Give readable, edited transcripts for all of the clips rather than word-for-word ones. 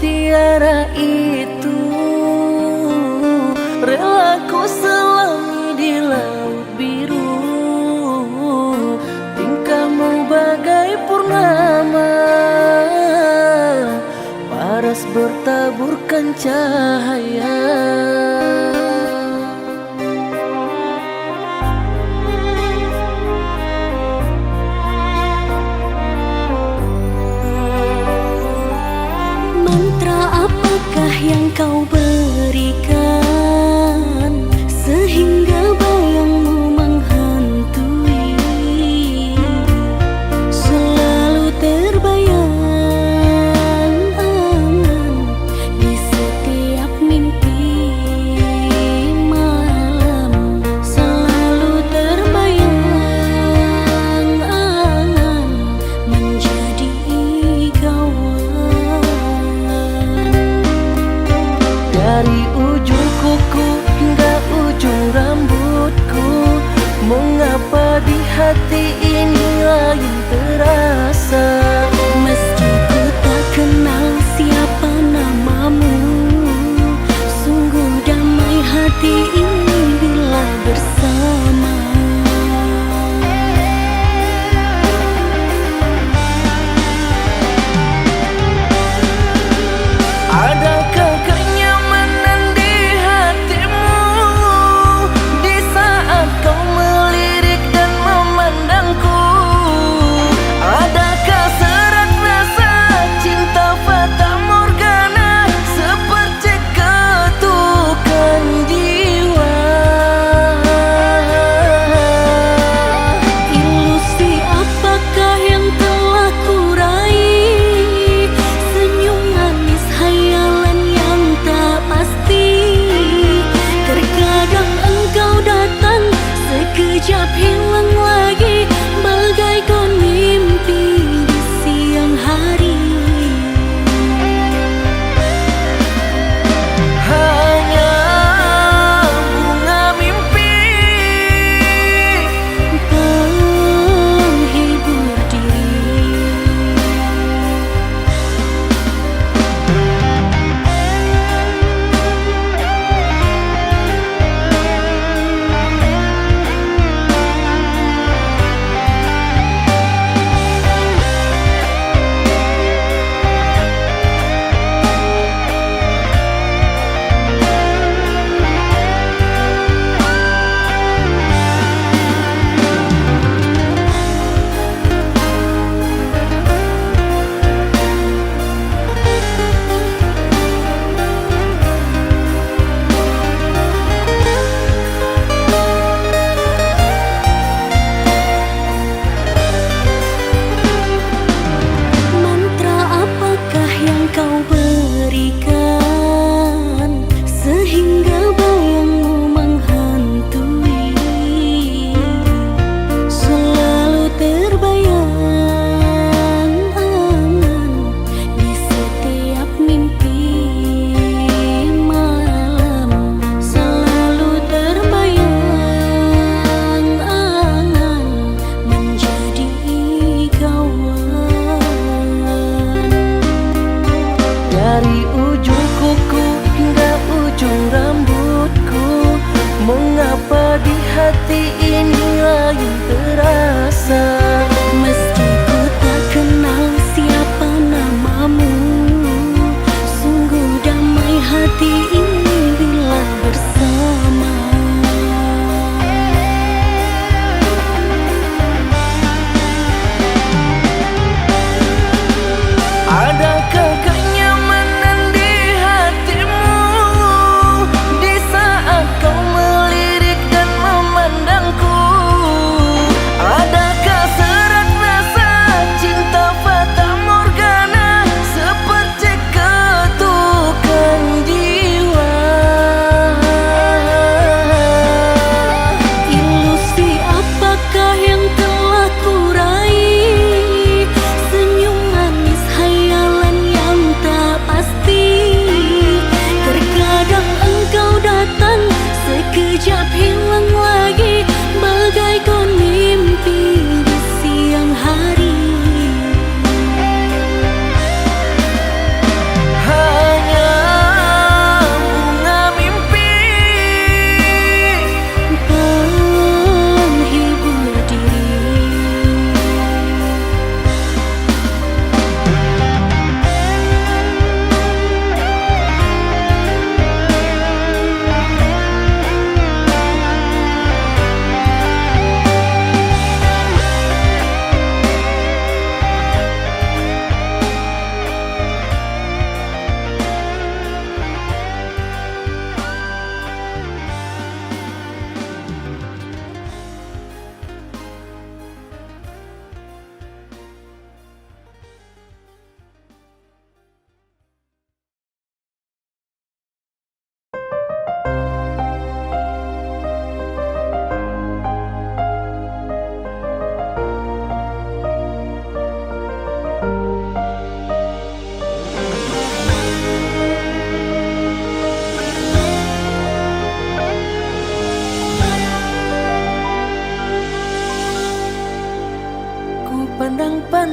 mutiara itu rela ku selami di laut biru. Tingkahmu bagai purnama, paras bertaburkan cahaya. Mantra apakah yang kau berikan sehingga bayangmu menghantui, selalu terbayang di setiap mimpi.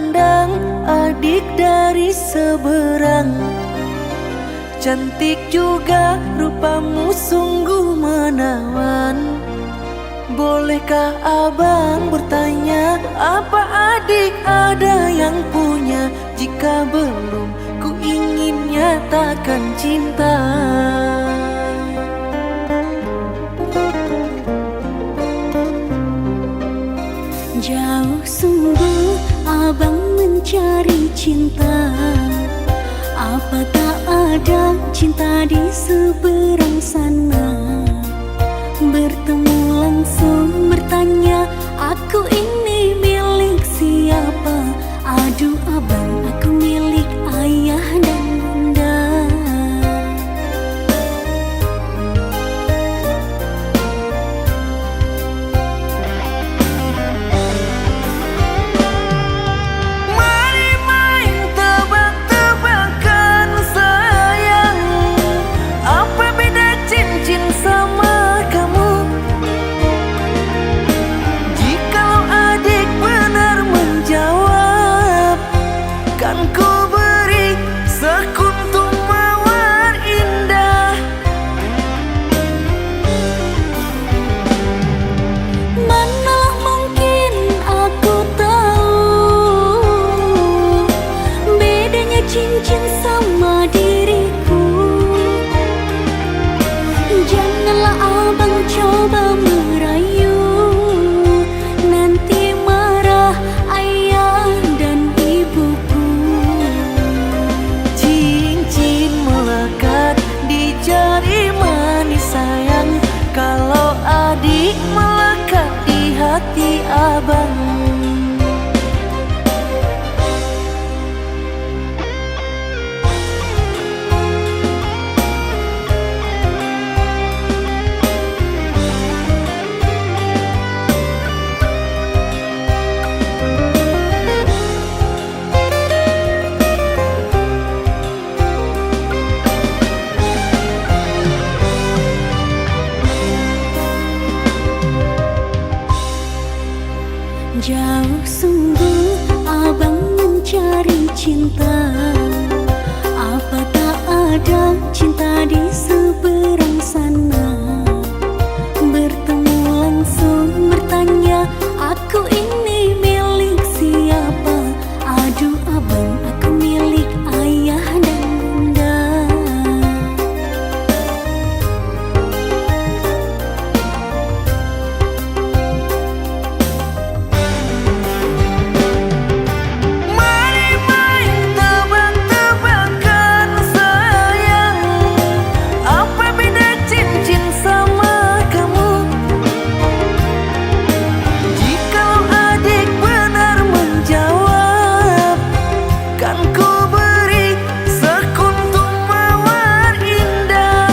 pandang adik dari seberang. Cantik juga rupamu sungguh menawan. Bolehkah abang bertanya, apa adik ada yang punya? Jika belum, ku ingin nyatakan cinta. Jauh sungguh abang mencari cinta. Apa tak ada cinta di seberang sana? Bertemu langsung bertanya, aku ini milik siapa? Aduh abang, aku milik ayah dan bunda. Mari main tebak-tebakan sayang, apa beda cincin sama kamu? Jikalau adik benar menjawab, kan ku beri sekuntum mawar indah. Manalah mungkin aku tahu bedanya cincin sama diriku. Janganlah abang coba merayu, nanti marah ayah dan ibuku. Cincin melekat di jari manis sayang, kalau adik melekat di hati abang. Jauh sungguh abang mencari cinta. Apa tak ada cinta di seberang sana? Bertemu langsung bertanya, aku ini milik siapa? Aduh abang, aku milik ayah dan bunda. Mari main tebak-tebakan sayang, apa beda cincin sama kamu? Jikalau adik benar menjawab, kan ku beri sekuntum mawar indah.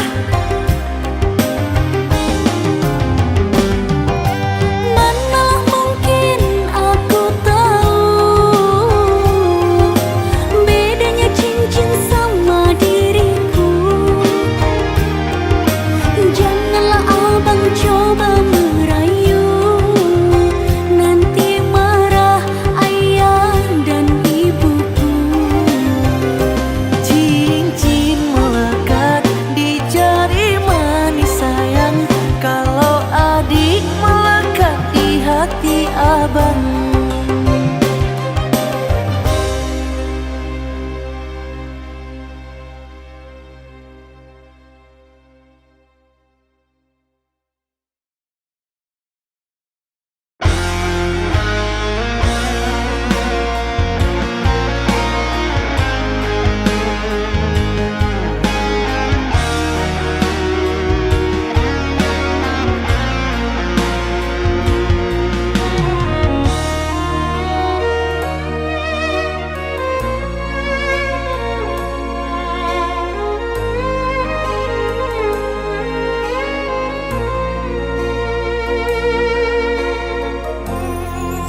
Manalah mungkin aku tahu bedanya cincin sama diriku. Janganlah abang coba merayu, nanti marah ayah dan ibuku. Cincin melekat di jari manis sayang, kalau adik melekat di hati abang.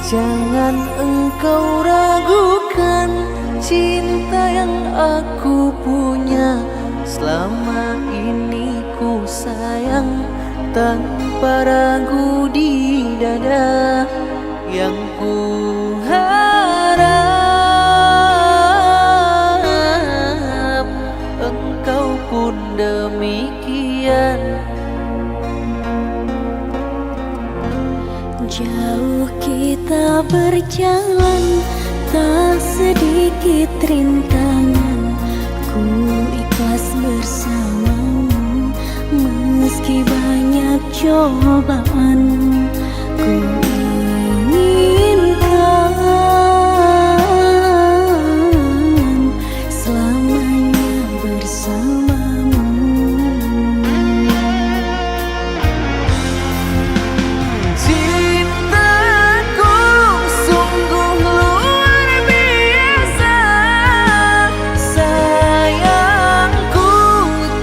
Jangan engkau ragukan cinta yang aku punya. Selama ini ku sayang tanpa ragu di dada. Yang ku harap Jauh kita berjalan, tak sedikit rintangan. Ku ikhlas bersamamu, meski banyak cobaan. Ku inginkan selamanya bersamamu. Cintaku sungguh luar biasa, sayangku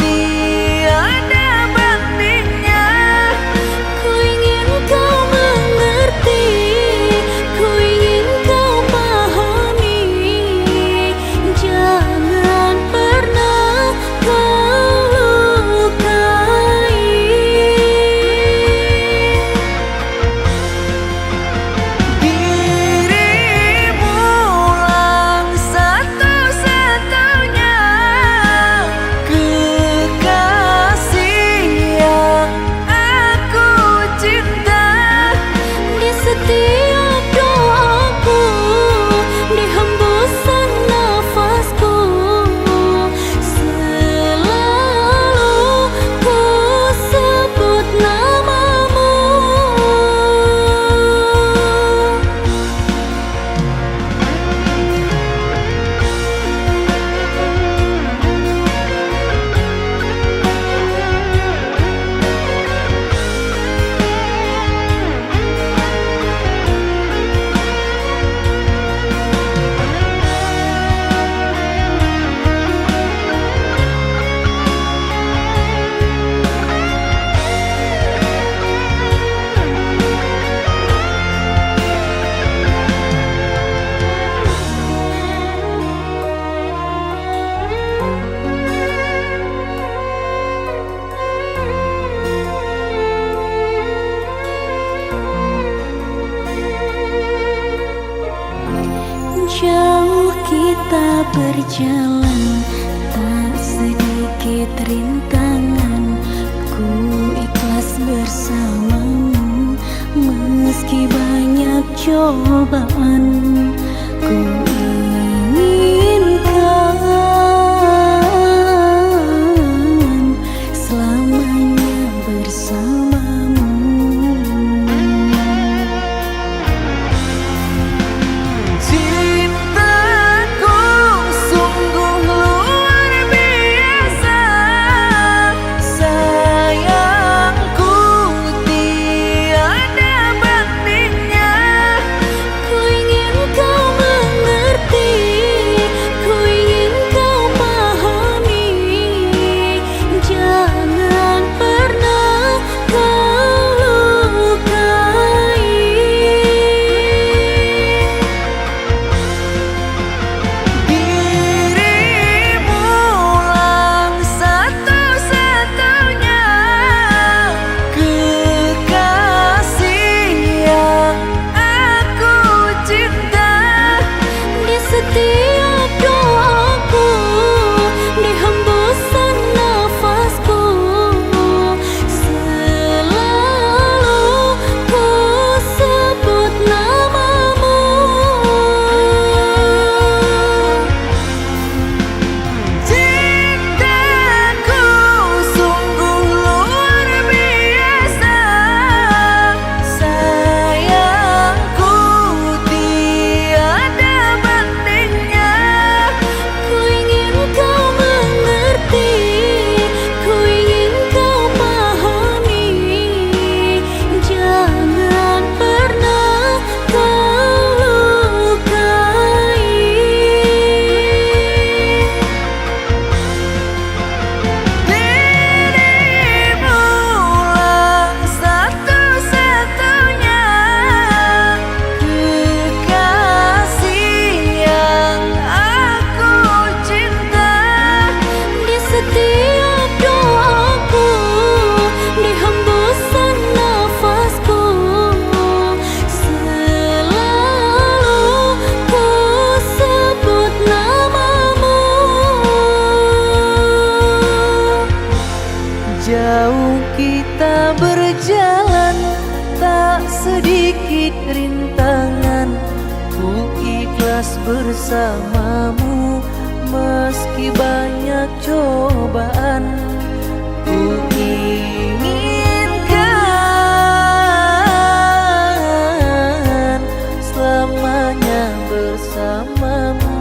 tiada bandingnya. Ku ingin kau mengerti, ku ingin kau pahami. Jangan pernah kau lukai. Dirimulah satu-satunya kekasih yang aku cinta. Di setiap doaku, di hembusan nafasku, selalu ku sebut namamu. Jauh kita berjalan, tak sedikit rintangan. Ku ikhlas bersamamu, meski banyak cobaan. Ku inginkan selamanya bersamamu. Cintaku sungguh luar biasa, sayangku tiada bandingnya. Ku ingin kau mengerti, sedikit rintangan, ku ikhlas bersamamu. Meski banyak cobaan, ku inginkan selamanya bersamamu.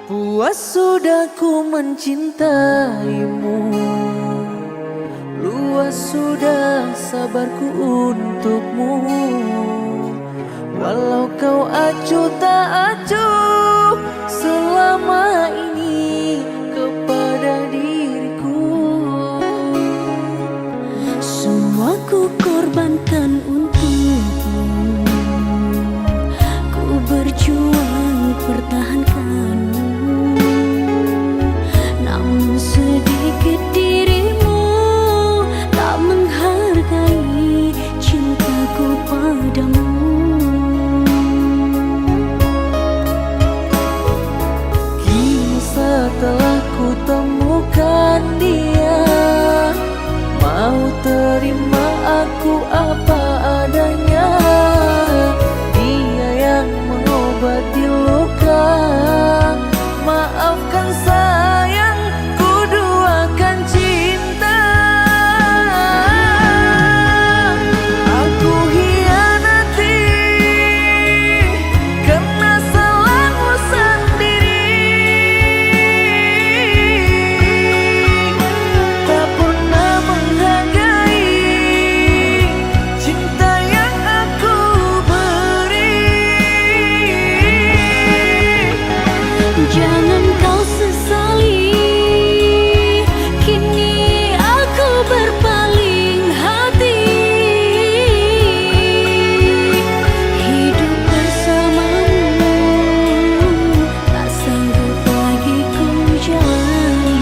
Puas sudah ku mencintaimu, luas sudah sabarku untukmu. Walau kau acuh tak acuh selama ini kepada diriku. Semua ku korbankan untukmu, ku berjuang pertahankanmu. Namun sedikit dirimu tak menghargai cintaku padamu. Kini setelah ku temukan dia, mau terima aku apa adanya. Dia yang mengobati luka, maafkan sayang, ku duakan cinta. Aku hianati karena salahmu sendiri, tak pernah menghargai cinta yang aku beri. Jangan kau sesali, kini aku berpaling hati. Hidup bersamamu tak sanggup lagi ku jalani.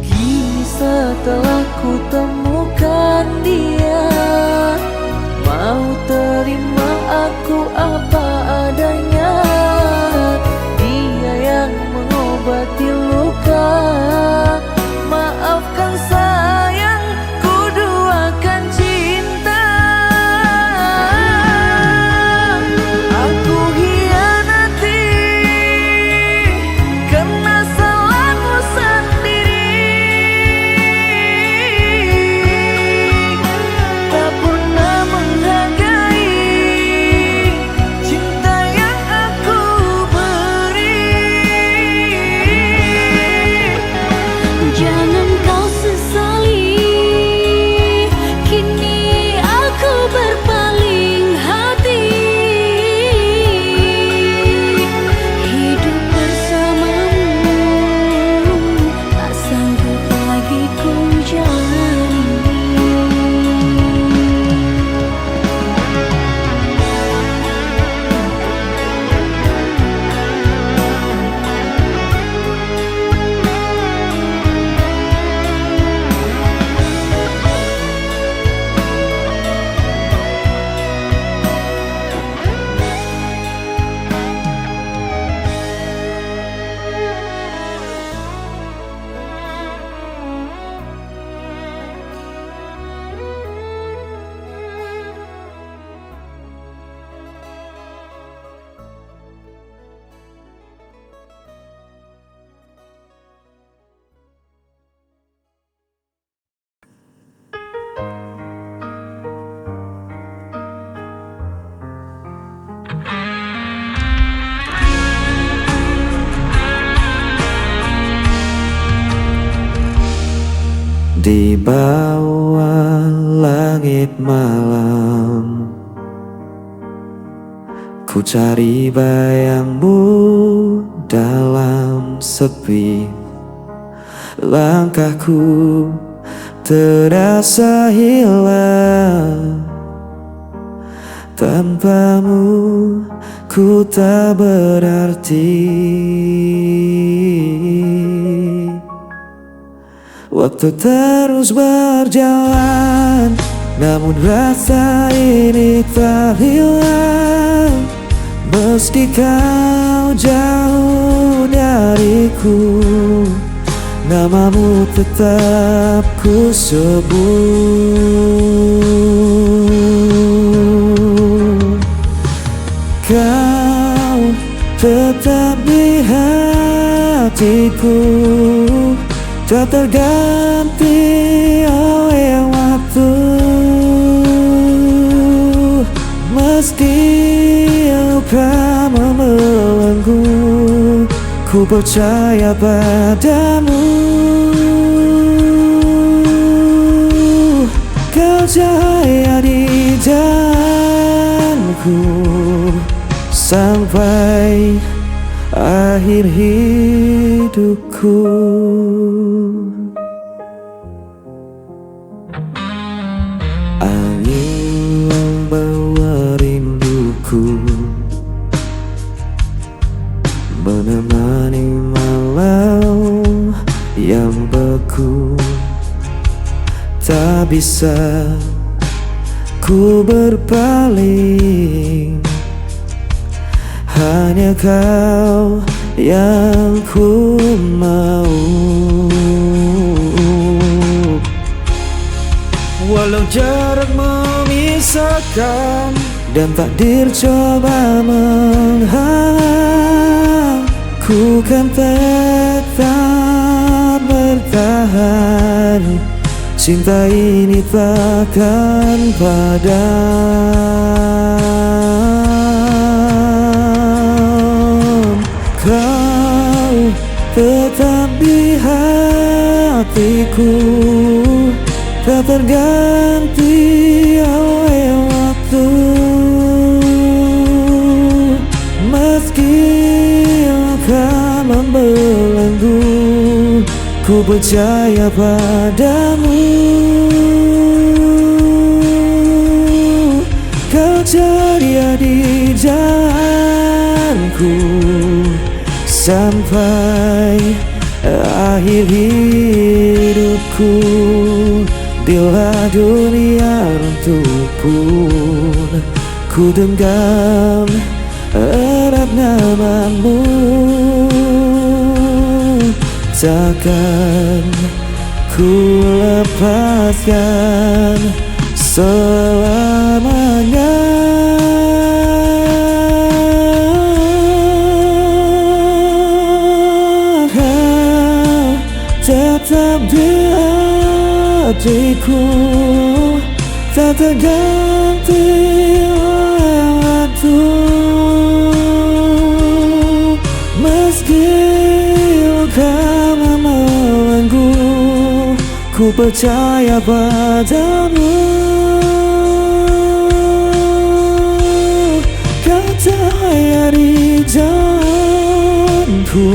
Kini setelah ku temukan dia, mau terima aku apa adanya. Dia yang mengobati luka, maafkan sayang, ku duakan cinta. Aku hianati karena salahmu sendiri, tak pernah menghargai cinta yang aku beri. Jangan kau sesali, kini aku berpaling hati. Hidup bersamamu tak sanggup lagi ku jalani. Di bawah langit malam, Ku cari bayangmu dalam sepi. Langkahku terasa hilang. Tanpamu ku tak berarti. Waktu terus berjalan, namun rasa ini tak hilang. Meski kau jauh dariku, namamu tetap ku sebut. Kau tetap di hatiku, tak terganti oleh waktu. Meski luka membelenggu, ku percaya padamu. Kau cahaya di jalanku sampai akhir hidupku. Angin membawa rinduku, menemani malam yang beku. Tak bisa ku berpaling, hanya kau yang ku mau. Walau jarak memisahkan dan takdir coba menghalang, ku kan tetap bertahan. Cinta ini takkan padam. Kau tetap di hatiku, tak terganti oleh waktu. Meski luka membelenggu, ku percaya padamu. Kau ceria di jalanku sampai akhir hidupku. Bila dunia runtuh pun, ku genggam erat namamu. Takkan ku lepaskan selamanya. Kau tetap di hatiku, tak terganti oleh waktu. Meski luka membelenggu, ku percaya padamu. Kau cahaya di jalanku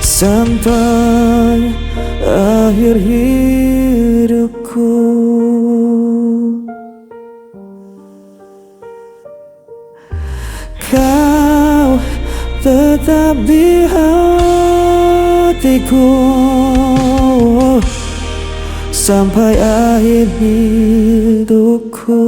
sampai akhir hidupku. Kau tetap di hatiku sampai akhir hidupku.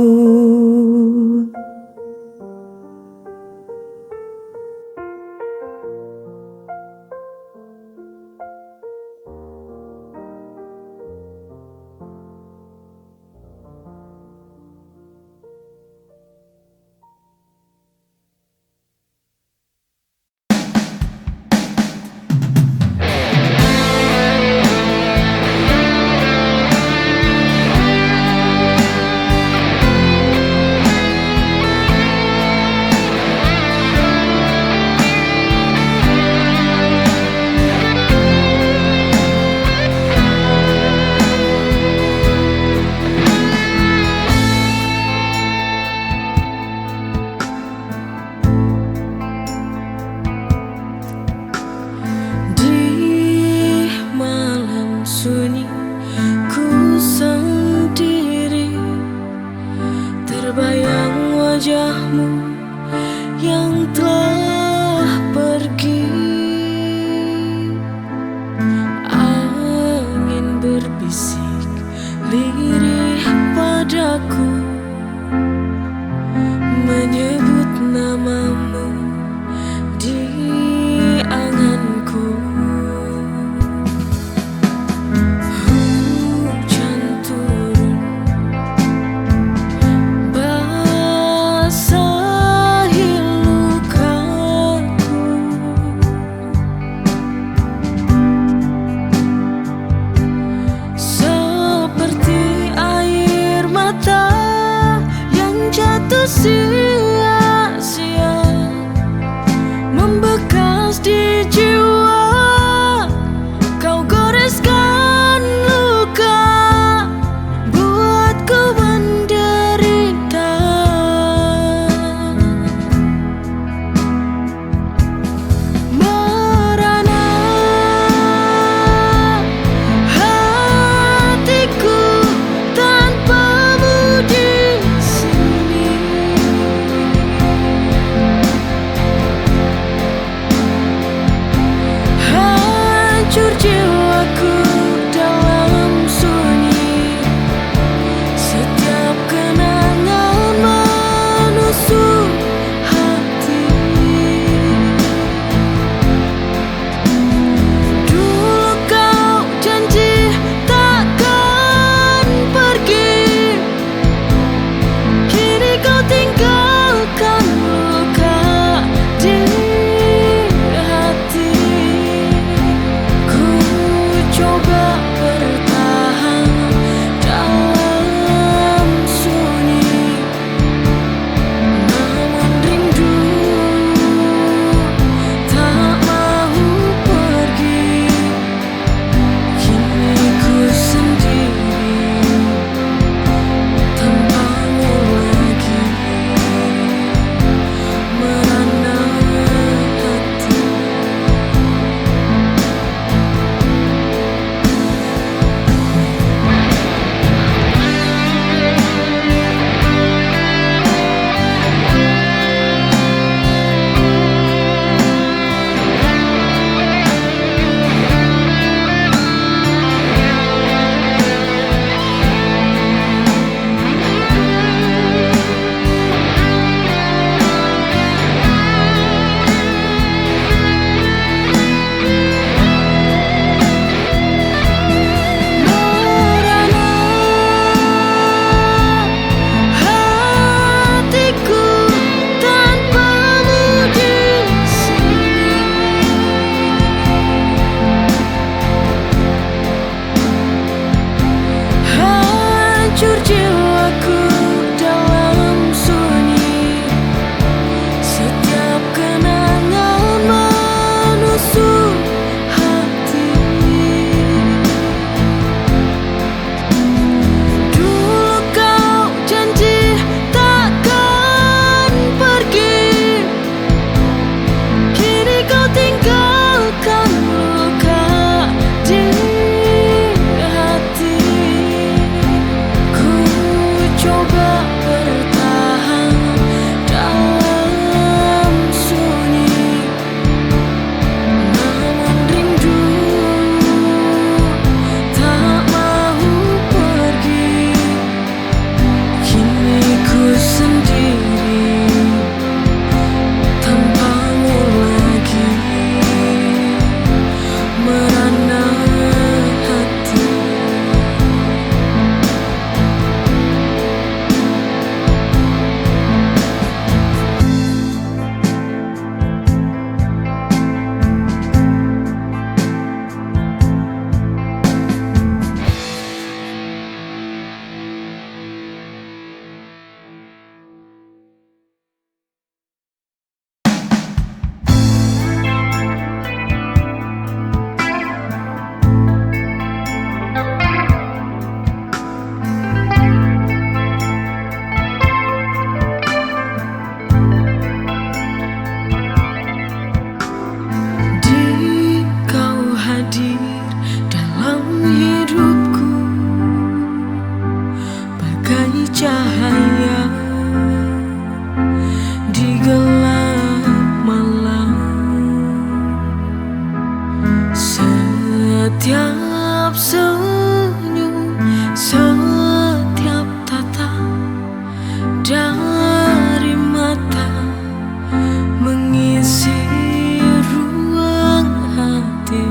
hancur jiwaku dalam sunyi. Setiap kenangan menusuk hati. Dulu kau janji takkan pergi, kini kau tinggalkan luka di hati. Ku coba bertahan dalam sunyi, namun rindu tak mau pergi. Kini ku sendiri tanpamu lagi, merana hati. Di kau hadir dalam hidupku bagai cahaya di gelap malam. Setiap senyum, setiap tatap dari mata mengisi ruang hati.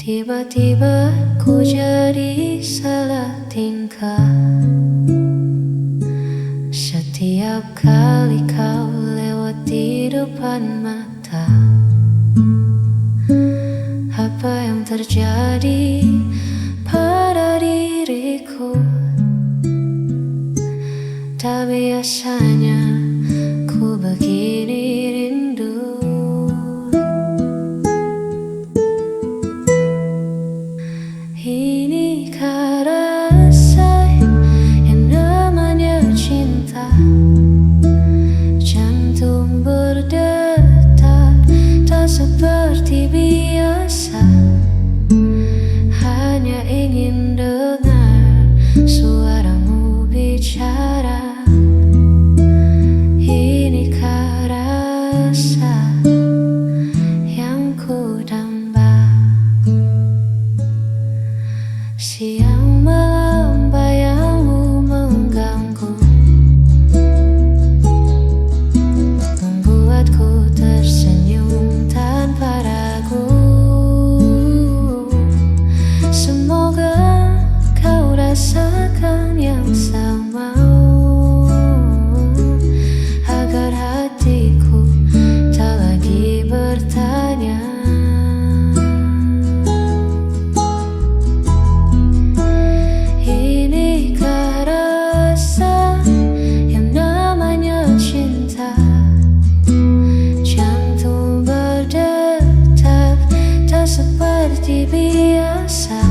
Tiba-tiba ku jadi salah tingkah. Setiap kali kau lewat di depan mata, apa yang terjadi pada diriku? Tak biasanya ku begini rindu. Inikah rasa yang namanya cinta? Jantung berdetak tak seperti biasa. Hanya ingin dengar suaramu bicara. Inikah rasa yang ku damba? Siang malam bayangmu mengganggu, membuatku tersenyum tanpa ragu. Semoga kau rasakan yang sama, agar hatiku tak lagi bertanya. Inikah rasa yang namanya cinta? Jantung berdetak tak seperti biasa.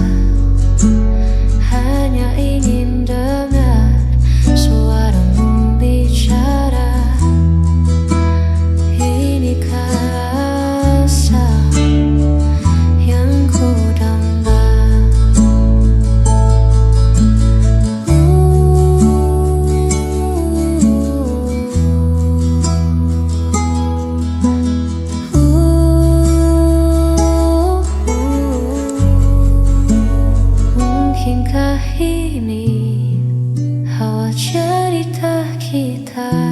Hanya ingin dengar suaramu bicara. Inikah rasa yang ku damba? Mungkinkah ini awal cerita kita?